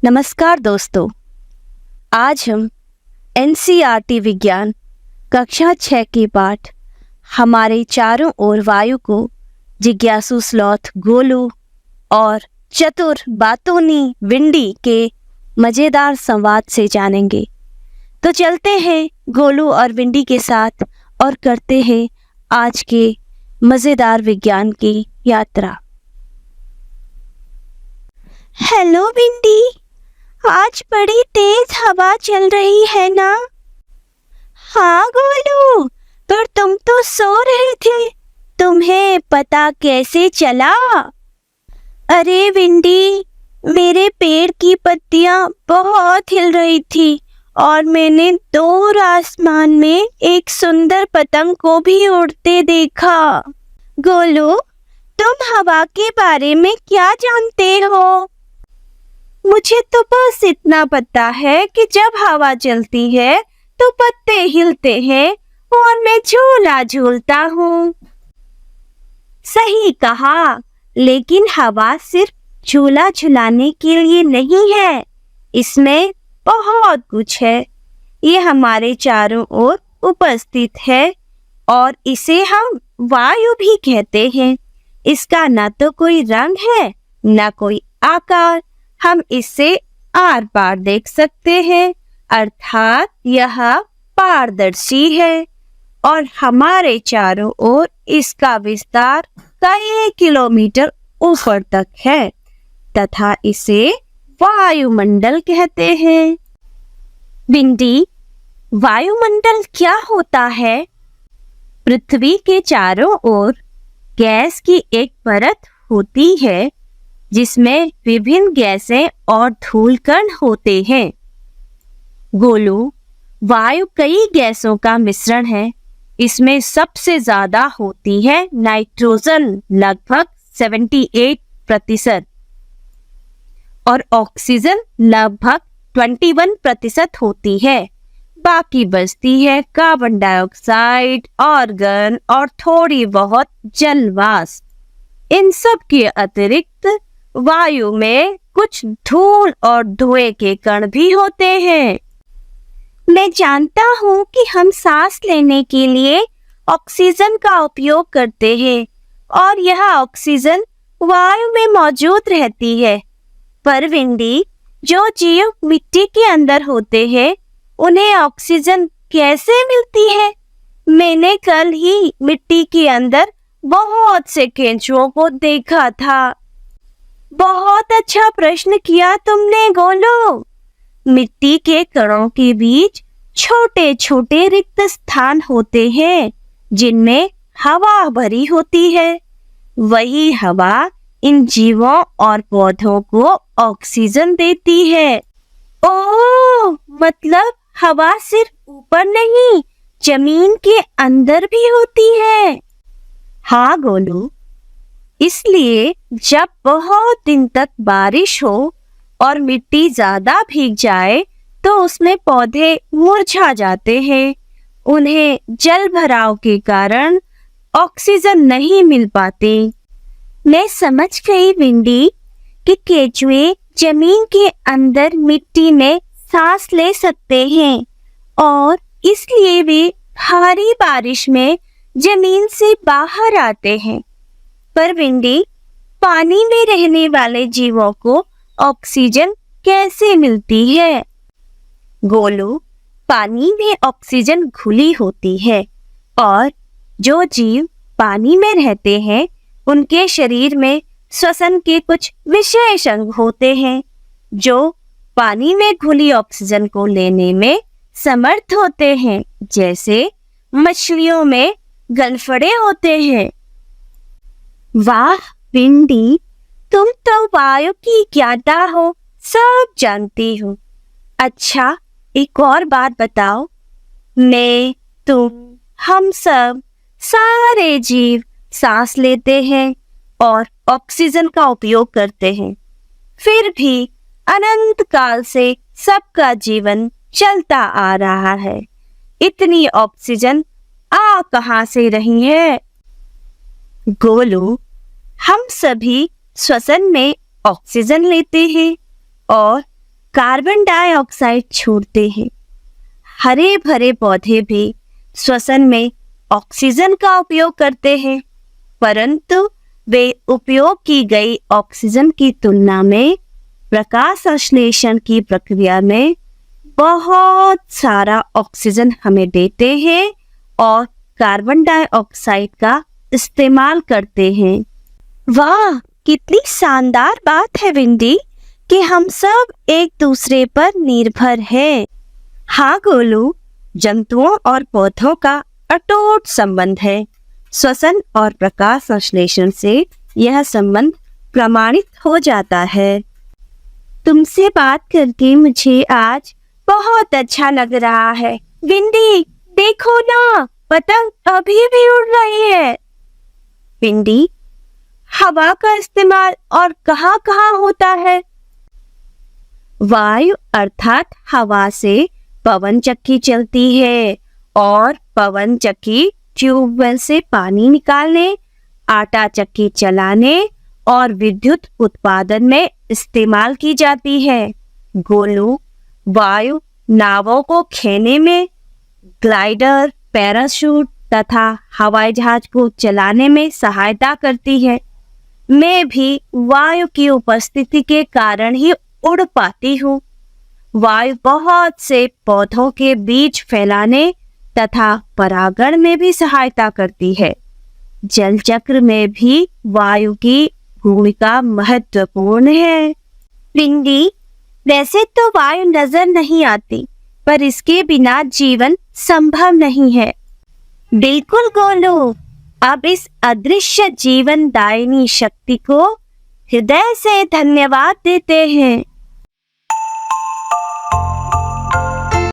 नमस्कार दोस्तों, आज हम एनसीईआरटी विज्ञान कक्षा 6 की पाठ हमारे चारों ओर वायु को जिज्ञासु स्लॉथ गोलू और चतुर बातोनी विंडी के मज़ेदार संवाद से जानेंगे। तो चलते हैं गोलू और विंडी के साथ और करते हैं आज के मज़ेदार विज्ञान की यात्रा। हेलो विंडी, आज बड़ी तेज हवा चल रही है ना? हाँ गोलू, पर तुम तो सो रहे थे, तुम्हें पता कैसे चला? अरे विंडी, मेरे पेड़ की पत्तियां बहुत हिल रही थी और मैंने दूर आसमान में एक सुंदर पतंग को भी उड़ते देखा। गोलू, तुम हवा के बारे में क्या जानते हो? मुझे तो बस इतना पता है कि जब हवा चलती है तो पत्ते हिलते हैं और मैं झूला झूलता हूँ। सही कहा, लेकिन हवा सिर्फ झूला झुलाने के लिए नहीं है, इसमें बहुत कुछ है। ये हमारे चारों ओर उपस्थित है और इसे हम वायु भी कहते हैं। इसका ना तो कोई रंग है, ना कोई आकार। हम इसे आर पार देख सकते हैं, अर्थात यह पारदर्शी है और हमारे चारों ओर इसका विस्तार कई किलोमीटर ऊपर तक है तथा इसे वायुमंडल कहते हैं। विंडी, वायुमंडल क्या होता है? पृथ्वी के चारों ओर गैस की एक परत होती है जिसमें विभिन्न गैसें और धूल कण होते हैं। गोलू, वायु कई गैसों का मिश्रण है। इसमें सबसे ज्यादा होती है नाइट्रोजन, लगभग 78%, और ऑक्सीजन लगभग 21% होती है। बाकी बचती है कार्बन डाइऑक्साइड, आर्गन और थोड़ी बहुत जल वाष्प। इन सब के अतिरिक्त वायु में कुछ धूल और धुएं के कण भी होते हैं। मैं जानता हूँ कि हम सांस लेने के लिए ऑक्सीजन का उपयोग करते हैं और यह ऑक्सीजन वायु में मौजूद रहती है। पर विंडी, जो जीव मिट्टी के अंदर होते हैं, उन्हें ऑक्सीजन कैसे मिलती है? मैंने कल ही मिट्टी के अंदर बहुत से केंचुओं को देखा था। बहुत अच्छा प्रश्न किया तुमने गोलू। मिट्टी के कणों के बीच छोटे छोटे रिक्त स्थान होते हैं जिनमें हवा भरी होती है। वही हवा इन जीवों और पौधों को ऑक्सीजन देती है। ओह, मतलब हवा सिर्फ ऊपर नहीं, जमीन के अंदर भी होती है। हाँ गोलू, इसलिए जब बहुत दिन तक बारिश हो और मिट्टी ज्यादा भीग जाए तो उसमें पौधे मुरझा जाते हैं। उन्हें जल भराव के कारण ऑक्सीजन नहीं मिल पाती। मैं समझ गई विंडी कि केंचुए जमीन के अंदर मिट्टी में सांस ले सकते हैं और इसलिए वे भारी बारिश में जमीन से बाहर आते हैं। पर विंडी, पानी में रहने वाले जीवों को ऑक्सीजन कैसे मिलती है? गोलू, पानी में ऑक्सीजन घुली होती है और जो जीव पानी में रहते हैं उनके शरीर में श्वसन के कुछ विशेष अंग होते हैं जो पानी में घुली ऑक्सीजन को लेने में समर्थ होते हैं। जैसे मछलियों में गलफड़े होते हैं। वाह विंडी, तुम तो वायु की ज्ञाता हो, सब जानती हो। अच्छा, एक और बात बताओ। मैं, तुम, हम सब सारे जीव सांस लेते हैं और ऑक्सीजन का उपयोग करते हैं, फिर भी अनंत काल से सबका जीवन चलता आ रहा है। इतनी ऑक्सीजन आ कहां से रही है? गोलू, हम सभी श्वसन में ऑक्सीजन लेते हैं और कार्बन डाइऑक्साइड छोड़ते हैं। हरे भरे पौधे भी श्वसन में ऑक्सीजन का उपयोग करते हैं, परंतु वे उपयोग की गई ऑक्सीजन की तुलना में प्रकाश संश्लेषण की प्रक्रिया में बहुत सारा ऑक्सीजन हमें देते हैं और कार्बन डाइऑक्साइड का इस्तेमाल करते हैं। वाह, कितनी शानदार बात है विंडी कि हम सब एक दूसरे पर निर्भर हैं। हाँ गोलू, जंतुओं और पौधों का अटूट संबंध है। श्वसन और प्रकाश संश्लेषण से यह संबंध प्रमाणित हो जाता है। तुमसे बात करके मुझे आज बहुत अच्छा लग रहा है। विंडी, देखो ना, पतंग अभी भी उड़ रही है। विंडी, हवा का इस्तेमाल और कहाँ-कहाँ होता है? वायु अर्थात हवा से पवन चक्की चलती है और पवन चक्की ट्यूबवेल से पानी निकालने, आटा चक्की चलाने और विद्युत उत्पादन में इस्तेमाल की जाती है। गोलू, वायु नावों को खेने में, ग्लाइडर, पैराशूट तथा हवाई जहाज को चलाने में सहायता करती है। मैं भी वायु की उपस्थिति के कारण ही उड़ पाती हूँ। वायु बहुत से पौधों के बीज फैलाने तथा परागण में भी सहायता करती है। जल चक्र में भी वायु की भूमिका महत्वपूर्ण है। विंडी, वैसे तो वायु नजर नहीं आती, पर इसके बिना जीवन संभव नहीं है। बिल्कुल गोलू, अब इस अदृश्य जीवन दायिनी शक्ति को हृदय से धन्यवाद देते हैं।